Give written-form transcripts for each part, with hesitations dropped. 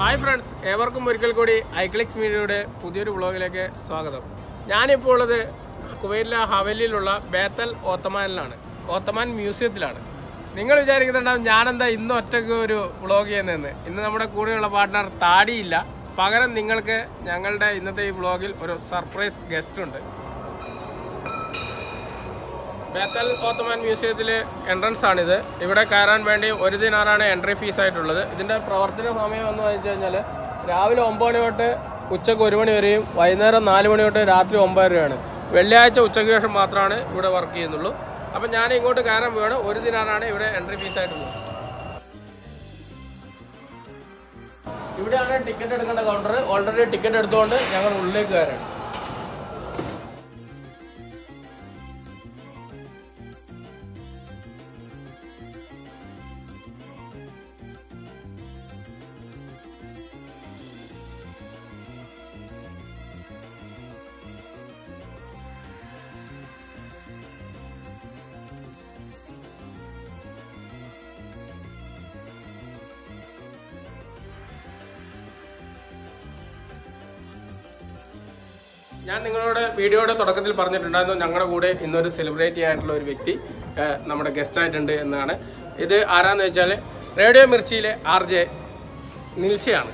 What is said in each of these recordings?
Hi friends, ഏവർക്കും ഒരിക്കൽ കൂടി ഐക്ലിക്സ് മീഡിയയുടെ പുതിയൊരു വ്ളോഗിലേക്ക് സ്വാഗതം. ഞാനിപ്പോൾ ഉള്ളത് കുവൈറ്റിലെ ഹവലിയിലുള്ള ബേത്തൽ ഓത്തമാനിലാണ്, ഓത്തമാൻ മ്യൂസിയത്തിലാണ്. നിങ്ങൾ വിചാരിക്കുന്നുണ്ടാവും ഞാനെന്താ ഇന്ന് ഒറ്റയ്ക്ക് ഒരു വ്ളോഗ് ചെയ്യുന്നതെന്ന്. ഇന്ന് നമ്മുടെ കൂടെയുള്ള പാർട്ട്ണർ താടിയില്ല, പകരം നിങ്ങൾക്ക് ഞങ്ങളുടെ ഇന്നത്തെ ഈ വ്ളോഗിൽ ഒരു സർപ്രൈസ് ഗസ്റ്റ് ഉണ്ട്. ബേത്തൽ ഓത്തമാൻ മ്യൂസിയത്തിലെ എൻട്രൻസ് ആണിത്. ഇവിടെ കയറാൻ വേണ്ടി 1 ദിനാറാണ് എൻട്രി ഫീസ് ആയിട്ടുള്ളത്. ഇതിൻ്റെ പ്രവർത്തന സമയം എന്ന് വെച്ച് കഴിഞ്ഞാൽ രാവിലെ 9 മണി തൊട്ട് ഉച്ചയ്ക്ക് 1 മണി വരെയും വൈകുന്നേരം 4 മണി തൊട്ട് രാത്രി 9 വരെയാണ്. വെള്ളിയാഴ്ച ഉച്ചയ്ക്ക് ശേഷം മാത്രമാണ് ഇവിടെ വർക്ക് ചെയ്യുന്നുള്ളൂ. അപ്പം ഞാൻ ഇങ്ങോട്ട് കയറാൻ പോവുകയാണ്. 1 ദിനാറാണ് ഇവിടെ എൻട്രി ഫീസ് ആയിട്ടുള്ളത്. ഇവിടെയാണ് ടിക്കറ്റ് എടുക്കേണ്ട കൗണ്ടർ. ഓൾറെഡി ടിക്കറ്റ് എടുത്തുകൊണ്ട് ഞങ്ങൾ ഉള്ളിലേക്ക് കയറാണ്. ഞാൻ നിങ്ങളോട് വീഡിയോയുടെ തുടക്കത്തിൽ പറഞ്ഞിട്ടുണ്ടായിരുന്നു ഞങ്ങളുടെ കൂടെ ഇന്നൊരു സെലിബ്രിറ്റി ആയിട്ടുള്ള ഒരു വ്യക്തി നമ്മുടെ ഗസ്റ്റ് ആയിട്ടുണ്ട് എന്നാണ്. ഇത് ആരാന്ന് വെച്ചാൽ റേഡിയോ മിർച്ചിയിലെ RJ നിൽച്ചയാണ്.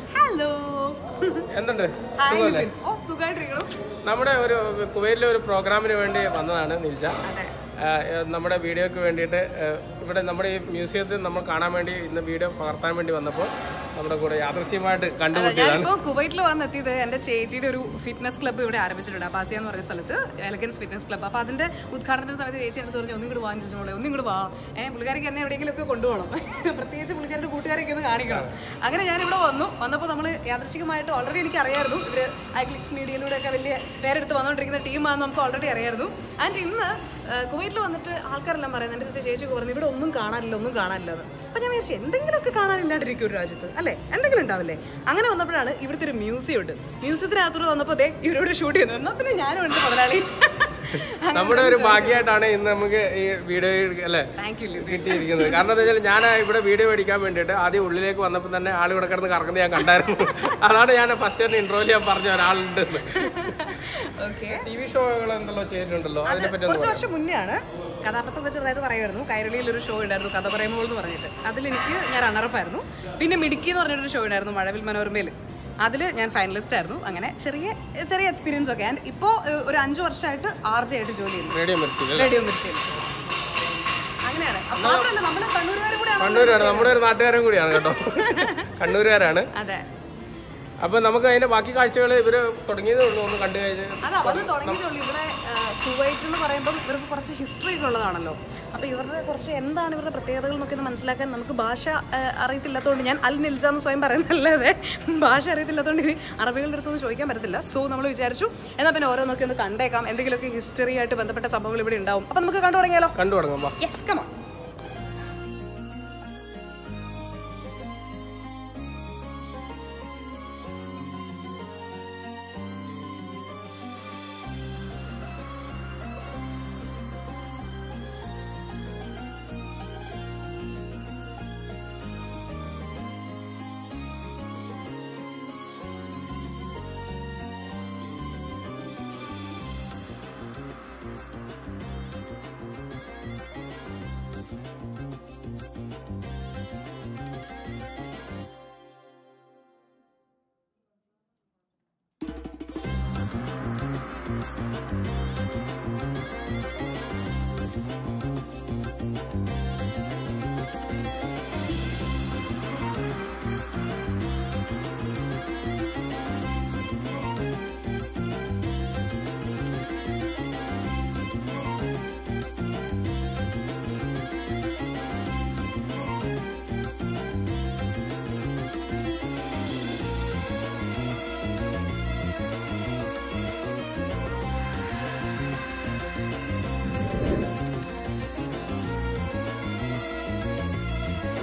എന്തുണ്ട്? നമ്മുടെ ഒരു കുവൈറ്റിലെ ഒരു പ്രോഗ്രാമിന് വേണ്ടി വന്നതാണ് നിൽച്ച. നമ്മുടെ വീഡിയോക്ക് വേണ്ടിയിട്ട് ഇവിടെ നമ്മുടെ ഈ മ്യൂസിയത്തിൽ നമ്മൾ കാണാൻ വേണ്ടി ഇന്ന് വീഡിയോ പകർത്താൻ വേണ്ടി വന്നപ്പോൾ നമ്മുടെ കൂടെ യാദൃശ്യമായിട്ട് കണ്ടുപിടിച്ചതാണ്. ഇപ്പോൾ കുവൈറ്റിൽ വന്നെത്തിയത് എൻ്റെ ചേച്ചിയുടെ ഒരു ഫിറ്റ്നസ് ക്ലബ്ബ് ഇവിടെ ആരംഭിച്ചിട്ടുണ്ട്, അബാസിയ എന്ന് പറയുന്ന സ്ഥലത്ത്, എലഗൻസ് ഫിറ്റ്നസ് ക്ലബ്ബ്. അപ്പോൾ അതിൻ്റെ ഉദ്ഘാടനത്തിന് സമയത്ത് ചേച്ചി എടുത്ത് പറഞ്ഞു ഒന്നും കൂടെ വാങ്ങി ചോളെ, ഒന്നും കൂടെ വാ, പുള്ളിക്കാരിക്ക് എന്നെ എവിടെയെങ്കിലുമൊക്കെ കൊണ്ടുപോകണം, പ്രത്യേകിച്ച് പുള്ളിക്കാരുടെ കൂട്ടുകാരൊക്കെ ഒന്ന് കാണിക്കണം. അങ്ങനെ ഞാനിവിടെ വന്നപ്പോൾ നമ്മൾ യാദൃശ്ചികമായിട്ട് ഓൾറെഡി എനിക്ക് അറിയായിരുന്നു ഇവർ ഐക്ലിക്സ് മീഡിയയിലൂടെയൊക്കെ വലിയ പേരെടുത്ത് വന്നുകൊണ്ടിരിക്കുന്ന ടീമാണെന്ന് നമുക്ക് ഓൾറെഡി അറിയായിരുന്നു. ആൻഡ് ഇന്ന് കുവൈറ്റിൽ വന്നിട്ട് ആൾക്കാരെല്ലാം പറയുന്നത് എൻ്റെ ചേച്ചിക്ക് പറഞ്ഞു ഇവിടെ ഒന്നും കാണാനില്ല എന്ന്. അപ്പം ഞാൻ വിചാരിച്ചു എന്തെങ്കിലുമൊക്കെ കാണാനില്ലാണ്ടിരിക്കും ഒരു രാജ്യത്ത് അല്ലേ, എന്തെങ്കിലും ഉണ്ടാവില്ലേ. അങ്ങനെ വന്നപ്പോഴാണ് ഇവിടുത്തെ ഒരു മ്യൂസിയം ഉണ്ട്. മ്യൂസിയത്തിനകത്തോട് വന്നപ്പോൾ ഇവരോട് ഷൂട്ട് ചെയ്യുന്നു. എന്നാൽ പിന്നെ ഞാനും ഉണ്ട് മുതലാളി. നമ്മുടെ ഒരു ഭാഗ്യമായിട്ടാണ് ഇന്ന് നമുക്ക് ഈ വീഡിയോ അല്ലേ കിട്ടിയിരിക്കുന്നത്. കാരണം എന്താ വെച്ചാൽ ഞാൻ ഇവിടെ വീഡിയോ എടുക്കാൻ വേണ്ടിയിട്ട് ആദ്യം ഉള്ളിലേക്ക് വന്നപ്പോൾ തന്നെ ആൾ ഇവിടെ കിടന്ന് കറങ്ങുന്നത് ഞാൻ കണ്ടായിരുന്നു. അതാണ് ഞാൻ ഫസ്റ്റ് ഇൻട്രോയിൽ ഞാൻ പറഞ്ഞ ഒരാളുണ്ടെന്ന്. TV ഷോകൾ എന്തെല്ലോ ചെയ്തിട്ടുണ്ടല്ലോ, അതിനെപ്പറ്റി കുറച്ച് വർഷം മുന്നെയാണ് കഥാപ്രസംഗം ചെറുതായിട്ട് പറയുമായിരുന്നു. കൈരളിയിൽ ഒരു ഷോ ഉണ്ടായിരുന്നു കഥ പറയുമ്പോൾ എന്ന് പറഞ്ഞിട്ട്, അതിലെനിക്ക് ഞാൻ റണ്ണറപ്പായിരുന്നു. പിന്നെ മിടുക്കി എന്ന് പറഞ്ഞിട്ടൊരു ഷോ ഉണ്ടായിരുന്നു മഴവിൽ മനോരമയിൽ, അതിൽ ഞാൻ ഫൈനലിസ്റ്റ് ആയിരുന്നു. അങ്ങനെ ചെറിയ എക്സ്പീരിയൻസ് ഒക്കെ. ആൻഡ് ഇപ്പോൾ ഒരു 5 വർഷമായിട്ട് RJ ആയിട്ട് ജോലി ചെയ്യുന്നു റേഡിയോ മിർച്ചിയിൽ. അങ്ങനെയാണ്. മാത്രമല്ല നമ്മൾ കണ്ണൂരാണ്, നമ്മുടെ ഒരു നാട്ടുകാരും കൂടിയാണ് കേട്ടോ, കണ്ണൂരുകാരാണ്. അതെ. അപ്പൊ നമുക്ക് അതിന്റെ ബാക്കി കാഴ്ചകൾ ഇവര് തുടങ്ങിയതേ ഉള്ളൂ, ഒന്ന് കണ്ടു കഴിഞ്ഞാൽ. അത് തുടങ്ങിയതുള്ളൂ. ഇവിടെ കുവൈറ്റ് എന്ന് പറയുമ്പോൾ ഇവർക്ക് കുറച്ച് ഹിസ്റ്ററി ഒക്കെ ഉള്ളതാണല്ലോ. അപ്പോൾ ഇവരുടെ കുറച്ച് എന്താണ് ഇവരുടെ പ്രത്യേകതകൾ എന്നൊക്കെ മനസ്സിലാക്കാൻ നമുക്ക് ഭാഷ അറിയത്തില്ലാത്തതുകൊണ്ട്, ഞാൻ അൽ നിൽജ എന്ന് സ്വയം പറയുന്നതല്ലാതെ ഭാഷ അറിയത്തില്ലാത്തതുകൊണ്ട് അറബികളുടെ അടുത്തൊന്നും ചോദിക്കാൻ പറ്റത്തില്ല. സോ നമ്മൾ വിചാരിച്ചു എന്നാൽ പിന്നെ ഓരോന്നൊക്കെ ഒന്ന് കണ്ടേക്കാം, എന്തെങ്കിലുമൊക്കെ ഹിസ്റ്ററി ആയിട്ട് ബന്ധപ്പെട്ട സംഭവങ്ങൾ ഇവിടെ ഉണ്ടാവും. അപ്പം നമുക്ക് കണ്ടു തുടങ്ങാം. Yes, come on.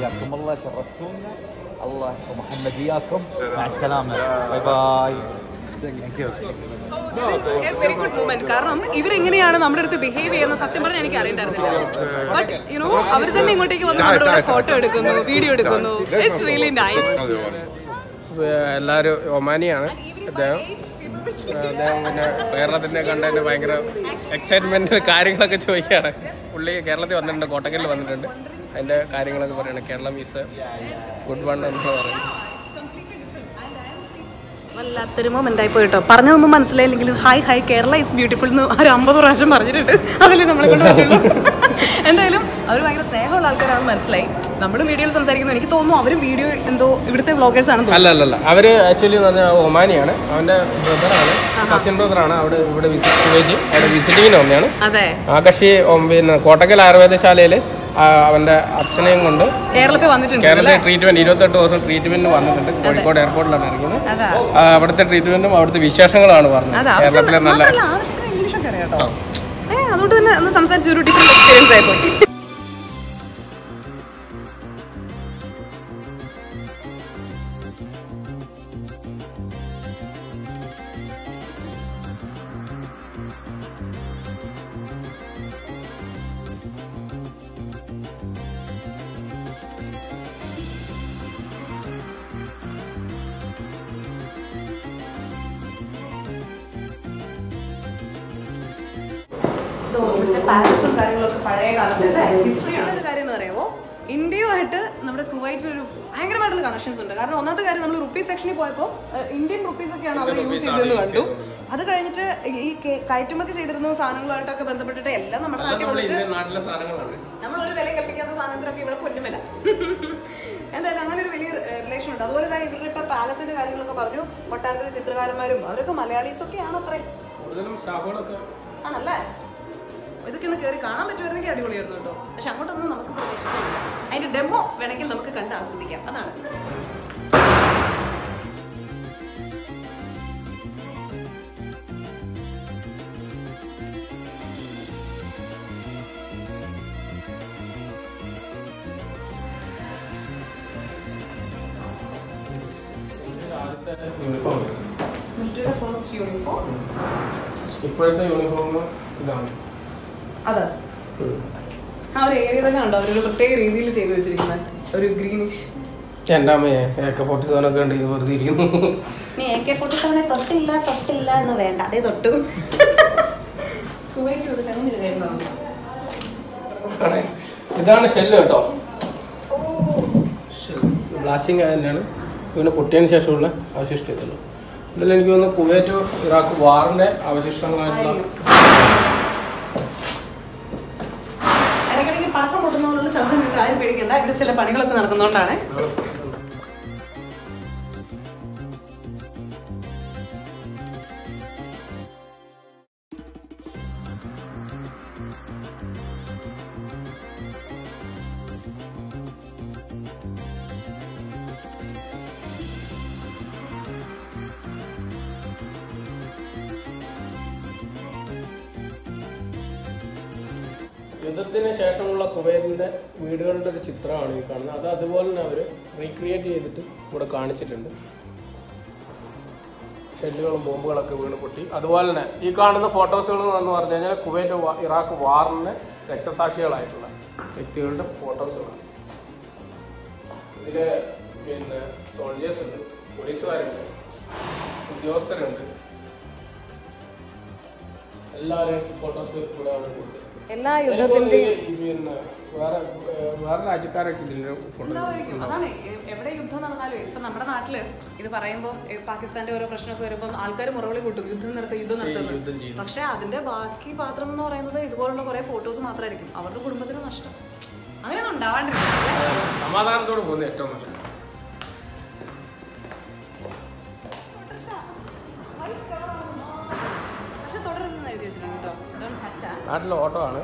حياكم الله، شرفتونا. الله ومحمد وياكم. مع السلامه. باي باي. Very good movement. കാരണം ഇവരെങ്ങനെയാണ് നമ്മുടെ അടുത്ത് ബിഹേവ് ചെയ്യുന്ന സത്യം പറഞ്ഞാൽ എനിക്ക് അറിയണ്ടായിരുന്നില്ല. ബട്ട് യുനോ അവർ തന്നെ ഇങ്ങോട്ടേക്ക് വന്ന് നമ്മുടെ ഫോട്ടോ എടുക്കുന്നു, വീഡിയോ എടുക്കുന്നു. It's really nice. എല്ലാവരും ഒമാനിയാണ് അദ്ദേഹം. അദ്ദേഹം പിന്നെ കേരളത്തിൻ്റെ കണ്ടതിന് ഭയങ്കര എക്സൈറ്റ്മെൻറ്റ് കാര്യങ്ങളൊക്കെ ചോദിക്കുകയാണ്. പുള്ളി കേരളത്തിൽ വന്നിട്ടുണ്ട്, കോട്ടക്കലിൽ വന്നിട്ടുണ്ട്. അതിൻ്റെ കാര്യങ്ങളൊക്കെ പറയണം. കേരളം ഈസ് ഗുഡ് വൺ എന്ന് പറയുന്നത്. വല്ലാത്തൊരു മൊമെൻ്റായി പോയിട്ടോ. പറഞ്ഞതൊന്നും മനസ്സിലായില്ലെങ്കിലും ഹായ് കേരള ഇസ് ബ്യൂട്ടിഫുൾ എന്ന് ഒരു 50 പ്രാവശ്യം പറഞ്ഞിട്ടുണ്ട്. അതിൽ നമ്മളെ കൊണ്ട് പറ്റുള്ളൂ. എന്തായാലും അവർ ഭയങ്കര സ്നേഹമുള്ള ആൾക്കാരാണെന്ന് മനസ്സിലായി. നമ്മളും വീഡിയോയിൽ സംസാരിക്കുന്നു. എനിക്ക് തോന്നുന്നു അവരും വീഡിയോ എന്തോ ഇവിടുത്തെ വ്ളോഗേഴ്സ് ആണെന്ന്. അല്ല അവർ ആക്ച്വലി എന്ന് പറഞ്ഞാൽ ഒമാനിയാണ്. അവൻ്റെ ബ്രദറാണ്, കസിൻ ബ്രദറാണ്. അവിടെ ഇവിടെ വിസിറ്റിങ്ങിന് വന്നതാണ്. അതെ, ആ കക്ഷി പിന്നെ കോട്ടക്കൽ ആയുർവേദശാലയിൽ അവൻ്റെ അച്ഛനെയും കൊണ്ട് കേരളത്തിൽ വന്നിട്ടുണ്ട്. കേരളത്തിൽ ട്രീറ്റ്മെന്റ് 28 ദിവസം ട്രീറ്റ്മെന്റിന് വന്നിട്ടുണ്ട്. കോഴിക്കോട് എയർപോർട്ടിലാണ് ഇറങ്ങുന്നത്. അവിടുത്തെ ട്രീറ്റ്മെന്റും അവിടുത്തെ വിശേഷങ്ങളാണ് പറഞ്ഞത്. കേരളത്തിലെ നല്ല ഇംഗ്ലീഷൊക്കെ അറിയാം കേട്ടോ. അതുകൊണ്ട് തന്നെ ഒന്ന് സംസാരിച്ച ഒരു ഡിഫറെന്റ് എക്സ്പീരിയൻസ് ആയിപ്പോയി. പാലസും കാര്യങ്ങളൊക്കെ പഴയ കാലത്തെ ഹിസ്റ്ററിയാണ്. ഒരു കാര്യം എന്ന് പറയുമ്പോൾ ഇന്ത്യയുമായിട്ട് നമ്മുടെ കുവൈറ്റിലൊരു ഭയങ്കരമായിട്ടുള്ള കണക്ഷൻസ് ഉണ്ട്. കാരണം ഒന്നാമത്തെ കാര്യം, നമ്മൾ റുപ്പീസ് സെക്ഷനിൽ പോയപ്പോൾ ഇന്ത്യൻ റുപ്പീസ് ഒക്കെയാണ് അവർ യൂസ് ചെയ്തതെന്ന് കണ്ടു. അത് കഴിഞ്ഞിട്ട് ഈ കയറ്റുമതി ചെയ്തിരുന്ന സാധനങ്ങളുമായിട്ടൊക്കെ ബന്ധപ്പെട്ടിട്ട് എല്ലാം നമ്മുടെ നാട്ടിൽ വന്നിട്ട് നമ്മളൊരു വില കൽപ്പിക്കാത്ത സാധനത്തിനൊക്കെ ഇവിടെ പൊന്നും വില. എന്തായാലും അങ്ങനെ ഒരു വലിയ റിലേഷൻ ഉണ്ട്. അതുപോലെ തന്നെ ഇവരുടെ ഇപ്പൊ പാലസിന്റെ കാര്യങ്ങളൊക്കെ പറഞ്ഞു. കൊട്ടാരത്തിലെ ചിത്രകാരന്മാരും അവരൊക്കെ മലയാളീസ് ഒക്കെയാണ് അത്രയും ആണല്ലേ. ഇതൊക്കെ ഒന്ന് കയറി കാണാൻ പറ്റുമായിരുന്നെങ്കിൽ അടിപൊളിയായിരുന്നു കേട്ടോ. പക്ഷെ അങ്ങോട്ടൊന്നും നമുക്ക് പ്രതീക്ഷിച്ചില്ല. അതിന്റെ ഡെമോ വേണമെങ്കിൽ നമുക്ക് കണ്ട് ആസ്വദിക്കാം. അതാണ്. ഫസ്റ്റ് യൂണിഫോം ഇപ്പോഴത്തെ യൂണിഫോം ഇതാണ്. അതെ, ആ ഒരു ഏരിയ തന്നെ ഉണ്ടോ അവരൊരു പ്രത്യേക രീതിയിൽ ചെയ്തു വെച്ചിരിക്കുന്നത്. ഒരു ഗ്രീനിഷ്. എൻ്റെ അമ്മയെ AK-47 ഒക്കെ ഉണ്ട് വെറുതെ ഇരിക്കുന്നു. നീ AK-47 തൊട്ടില്ല എന്ന് വേണ്ട, അതേ തൊട്ടു. ഇതാണ് ഷെല്ല് കേട്ടോ. ബ്ലാസ്റ്റിംഗ് തന്നെയാണ്. പിന്നെ പൊട്ടിയതിന് ശേഷമുള്ള അവശിഷ്ടത്തുള്ളൂ. ഇതിൽ എനിക്ക് തോന്നുന്നു കുവൈറ്റ് ഇറാഖ് വാറിന്റെ അവശിഷ്ടങ്ങളായിട്ടുള്ള ഇടയ്ക്കിടയ്ക്ക് പടക്കം പൊട്ടുന്നതിനുള്ള ശബ്ദം കിട്ടാൻ ആരും പേടിക്കണ്ട. ഇവിടെ ചില പണികളൊക്കെ നടക്കുന്നതുകൊണ്ടാണ്. യുദ്ധത്തിന് ശേഷമുള്ള കുവൈറ്റിന്റെ വീടുകളുടെ ഒരു ചിത്രമാണ് ഈ കാണുന്നത്. അത് അതുപോലെ തന്നെ അവർ റീക്രിയേറ്റ് ചെയ്തിട്ട് ഇവിടെ കാണിച്ചിട്ടുണ്ട്. ഷെല്ലുകളും ബോംബുകളൊക്കെ വീണ് പൊട്ടി. അതുപോലെ തന്നെ ഈ കാണുന്ന ഫോട്ടോസുകൾ എന്ന് പറഞ്ഞു കഴിഞ്ഞാൽ കുവൈറ്റ് ഇറാഖ് വാറിന് രക്തസാക്ഷികളായിട്ടുള്ള വ്യക്തികളുടെ ഫോട്ടോസുകളാണ്. ഇതിൽ പിന്നെ സോൾജേഴ്സ് ഉണ്ട്, പോലീസുകാരുണ്ട്, ഉദ്യോഗസ്ഥരുണ്ട്. എല്ലാവരും ഫോട്ടോസ് ഇവിടെ ആണ് കൊടുത്തത്. എല്ലാ യുദ്ധത്തിന്റെയും വേറെ രാജ്യക്കാരൊക്കെ അതാണ്. എവിടെ യുദ്ധം നടന്നാലും ഇപ്പൊ നമ്മുടെ നാട്ടില് ഇത് പറയുമ്പോൾ പാകിസ്ഥാന്റെ ഓരോ പ്രശ്നമൊക്കെ വരുമ്പോൾ ആൾക്കാർ മുറവിളി കൂട്ടും, യുദ്ധം നടത്തുന്നത്. പക്ഷെ അതിന്റെ ബാക്കി പാത്രം എന്ന് പറയുന്നത് ഇതുപോലുള്ള കുറെ ഫോട്ടോസ് മാത്രമായിരിക്കും. അവരുടെ കുടുംബത്തിന് നഷ്ടം. അങ്ങനെയൊന്നും ഉണ്ടാവാണ്ടിരിക്കും. സമാധാനത്തോട് പോകുന്നത് ഏറ്റവും നല്ലത്. നാട്ടിലെ ഓട്ടോ ആണ്.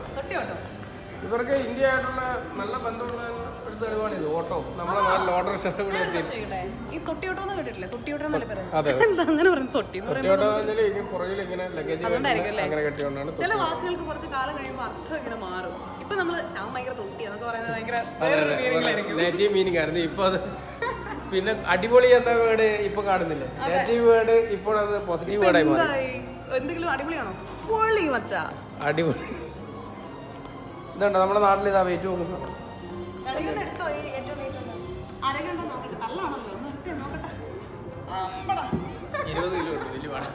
ഇവർക്ക് ഇന്ത്യ ആയിട്ടുള്ള നല്ല ബന്ധമുള്ള ഒരു തെളിവാണ് ഇത്. ഓട്ടോ നമ്മുടെ നാട്ടിൽ ഓട്ടോ പുറകിൽ ഇങ്ങനെ ലഗേജ് അങ്ങനെ കെട്ടിക്കൊണ്ടാണ്. ചില വാക്കുകൾക്ക് കുറച്ച് കാലം കഴിയുമ്പോൾ അർത്ഥം ഇങ്ങനെ മാറും. ഇപ്പൊ നമ്മള് ഭയങ്കര തൊട്ടി എന്നൊക്കെ പറയുന്നത് ഭയങ്കര നെഗറ്റീവ് മീനിങ് ആയിരുന്നു. ഇപ്പൊ അത് പിന്നെ അടിപൊളി എന്ന വേർഡ് ഇപ്പൊ കാണുന്നില്ല. നെഗറ്റീവ് വേർഡ് ഇപ്പോൾ അത് പോസിറ്റീവ് വേർഡായി മാറി. എന്തെങ്കിലും അടിപൊളിയാണോ? പൊളി മച്ചാ, അടിപൊളി. ഇതുണ്ട് നമ്മുടെ നാട്ടിൽ ഇതാ വെയിറ്റ് നോക്കുന്നത്. 20 കിലോ ഉണ്ട്, വലിയ പാടാ.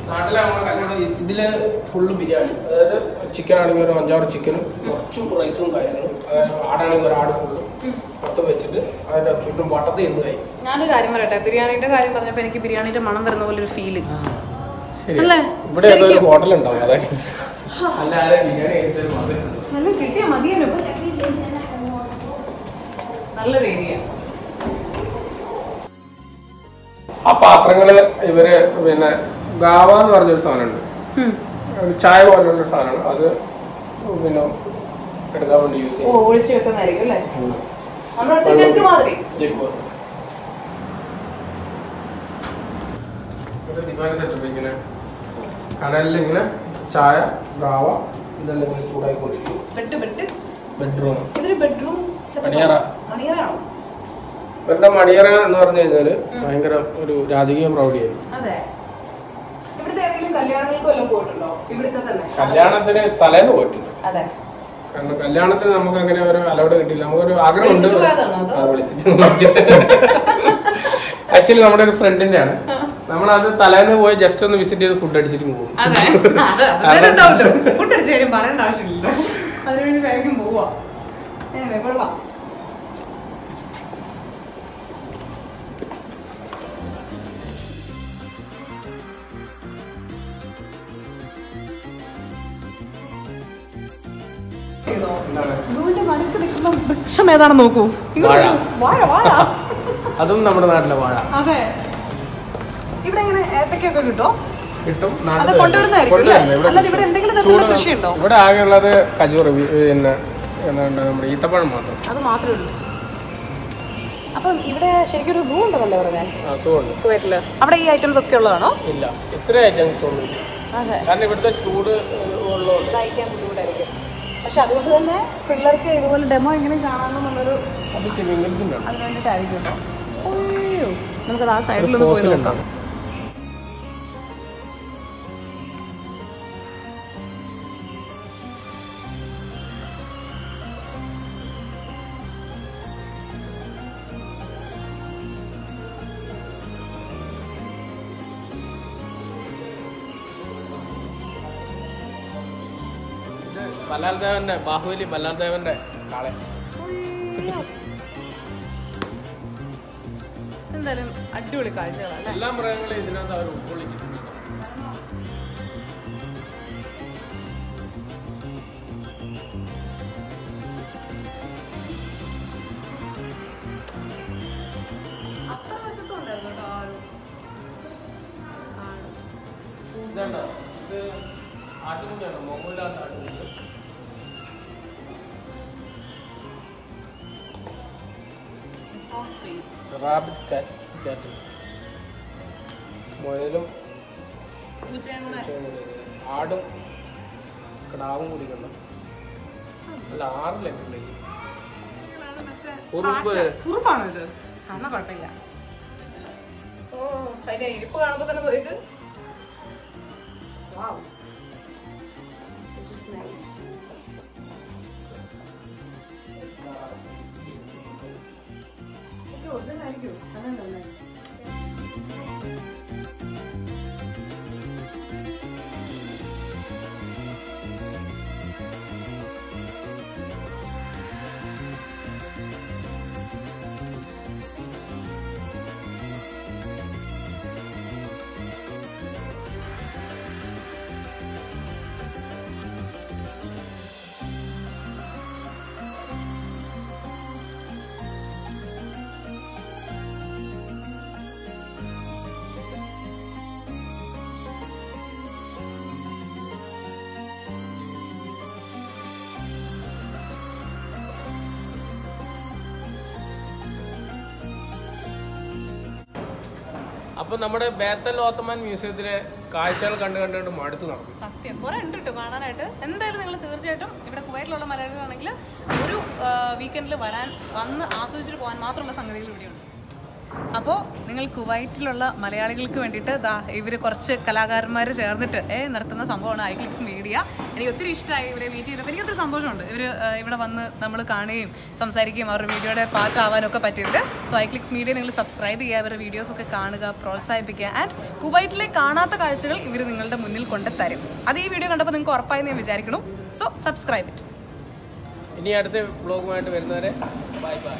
നാട്ടിലെ ഇതില് ഫുള്ള് ബിരിയാണി, അതായത് ചിക്കൻ ആണെങ്കിൽ ഒരു 5-6 ചിക്കനും കുറച്ചും റൈസും കാര്യങ്ങളും, ആടാണെങ്കിൽ ഒരു ആട് ഫുള്ളും മൊത്തം വെച്ചിട്ട് അതിന്റെ ചുറ്റും വട്ടത്തിൽ ഇരുന്നായി. ഞാനൊരു കാര്യം പറയട്ടെ, ബിരിയാണിന്റെ കാര്യം പറഞ്ഞപ്പോ എനിക്ക് ബിരിയാണിന്റെ മണം വരുന്ന പോലെ ഒരു ഫീല്. ഇവിടെ ഏതൊരു ഹോട്ടൽ ഉണ്ടാവും, അതായത് അല്ല ബിരിയാണി നല്ല കിട്ടിയ മതിയല്ലോ. നല്ലൊരു ഏരിയ. ആ പാത്രങ്ങള് ഇവര് പിന്നെ ഗാവ എന്ന് പറഞ്ഞൊരു സാധനമുണ്ട്, ചായ പോലുള്ള സാധനമാണ്, അത് പിന്നെ എടുക്കാൻ വേണ്ടി യൂസ് ചെയ്യും. ഒഴിച്ചു വെക്കുന്നതായിരിക്കും അല്ലേ? നമ്മുടെ ജഗ് മാതിരി. ഇങ്ങനെ കടലിൽ ഇങ്ങനെ ചായ ഗാവ ഇതെല്ലാം ഇങ്ങനെ ചൂടായിക്കൊണ്ടിരിക്കും. ബെഡ്റൂം, മണിയറ. ഇവരുടെ മണിയറ എന്ന് പറഞ്ഞു കഴിഞ്ഞാല് ഭയങ്കര ഒരു രാജകീയ പ്രൗഢിയായിരുന്നു. കല്യാണത്തിന് തലേന്ന് പോയിട്ടുണ്ട്. കാരണം കല്യാണത്തിന് നമുക്ക് അങ്ങനെ ഒരു അലൗഡ് കിട്ടില്ല. നമുക്കൊരു ആഗ്രഹമുണ്ട് ആക്ച്വലി നമ്മുടെ ഒരു ഫ്രണ്ടിന്റെ ആണ്. നമ്മളത് തലേന്ന് പോയി ജസ്റ്റ് ഒന്ന് വിസിറ്റ് ചെയ്ത് ഫുഡ് അടിച്ചിട്ട് പോകും. ഫുഡ് അടിച്ചു കാര്യം പറയേണ്ട ആവശ്യമില്ലല്ലോ, അതിനുവേണ്ടി കഴിക്കും പോവാ. കൊള്ളാം. വൃക്ഷം ഏതാണെന്ന് നോക്കൂ. അതും നമ്മുടെ നാട്ടിലെ വാഴ. അതെ, ഇവിടെ ഇങ്ങനെ ഏത്തക്കൊക്കെ കിട്ടും. ഇവിടെ ആകെയുള്ളത് കജൂറ്, പിന്നെ നമ്മുടെ ഈത്തപ്പഴം മാത്രം. അത് മാത്രമേ ഉള്ളൂ. അപ്പം ഇവിടെ ശരിക്കും ഒരു സൂ ഉണ്ടെന്നല്ലേ പറഞ്ഞാൽ? സൂ ഉണ്ട് കുവൈറ്റില്. അവിടെ ഈ ഐറ്റംസ് ഒക്കെ ഉള്ളതാണോ? ഇല്ല, ഇത്ര ഐറ്റംസ് ഒന്നും ഇല്ല. കാരണം ഇവിടുത്തെ ചൂട് സഹിക്കാൻ ബുദ്ധിമുട്ടായിരിക്കും. പക്ഷെ അതുകൊണ്ട് തന്നെ പിള്ളേർക്ക് ഇതുപോലെ ഡെമോ എങ്ങനെ കാണാമെന്നുള്ളൊരു അതിന് വേണ്ടിയിട്ടായിരിക്കും കേട്ടോ. ഓയ്യോ, നമുക്കത് ആ സൈഡിലൊന്ന് പോയി നോക്കാം. ബലാൽദേവന്റെ ബാഹുബലി ബലാൽദേവന്റെ കാളെ. എന്തായാലും അടിപൊളി കാഴ്ചകളാണ്. എല്ലാ മൃഗങ്ങളെയും ഇതിനകത്ത് അവർ ഉൾക്കൊള്ളിച്ചിട്ടുണ്ട്. ഇത് ആട്ടുകുഞ്ഞാണ്, മോഹൻലാൽ ആട്ടുകുഞ്ഞ്. റാബിറ്റ് കാറ്റ്, മുയലും ആടും കിടാവും കൂടി കണ്ടു. അല്ല, 6 ലക്ഷം. കുറുപ്പാണോ ഇത്? എന്നാ കുഴപ്പമില്ല. ഓ, അതിന്റെ ഇരിപ്പ് കാണുമ്പോ തന്നെ നോക്ക്. അപ്പോൾ നമ്മുടെ ബേത്തൽ ഓത്തമാൻ മ്യൂസിയത്തിലെ കാഴ്ചകൾ കണ്ട് മടുത്തു നടക്കും. സത്യം കുറെ ഉണ്ട് കേട്ടോ കാണാനായിട്ട്. എന്തായാലും നിങ്ങൾ തീർച്ചയായിട്ടും ഇവിടെ കുവൈറ്റിലുള്ള മലയാളികളാണെങ്കിൽ ഒരു വീക്കെൻഡിൽ വന്ന് ആസ്വദിച്ചിട്ട് പോകാൻ മാത്രമുള്ള സംഗതികൾ ഇവിടെയുണ്ട്. അപ്പോൾ നിങ്ങൾ കുവൈറ്റിലുള്ള മലയാളികൾക്ക് വേണ്ടിയിട്ട് ഇവർ കുറച്ച് കലാകാരന്മാർ ചേർന്നിട്ട് നടത്തുന്ന സംഭവമാണ് ഐക്ലിക്സ് മീഡിയ. എനിക്ക് ഒത്തിരി ഇഷ്ടമായി ഇവരെ മീറ്റ് ചെയ്തപ്പോൾ. എനിക്ക് ഒത്തിരി സന്തോഷമുണ്ട് ഇവർ ഇവിടെ വന്ന് നമ്മൾ കാണുകയും സംസാരിക്കുകയും അവരുടെ വീഡിയോയുടെ പാർട്ടാവാനൊക്കെ പറ്റിയതിൽ. സോ ഐക്ലിക്സ് മീഡിയ നിങ്ങൾ സബ്സ്ക്രൈബ് ചെയ്യുക, അവരുടെ വീഡിയോസൊക്കെ കാണുക, പ്രോത്സാഹിപ്പിക്കുക. ആൻഡ് കുവൈറ്റിലെ കാണാത്ത കാഴ്ചകൾ ഇവർ നിങ്ങളുടെ മുന്നിൽ കൊണ്ട് തരും. അത് ഈ വീഡിയോ കണ്ടപ്പോൾ നിങ്ങൾക്ക് ഉറപ്പായെന്ന് ഞാൻ വിചാരിക്കണം. So subscribe it. ഇനി അടുത്ത വ്ളോഗുമായിട്ട് വരുന്നവരെ ബൈ ബൈ.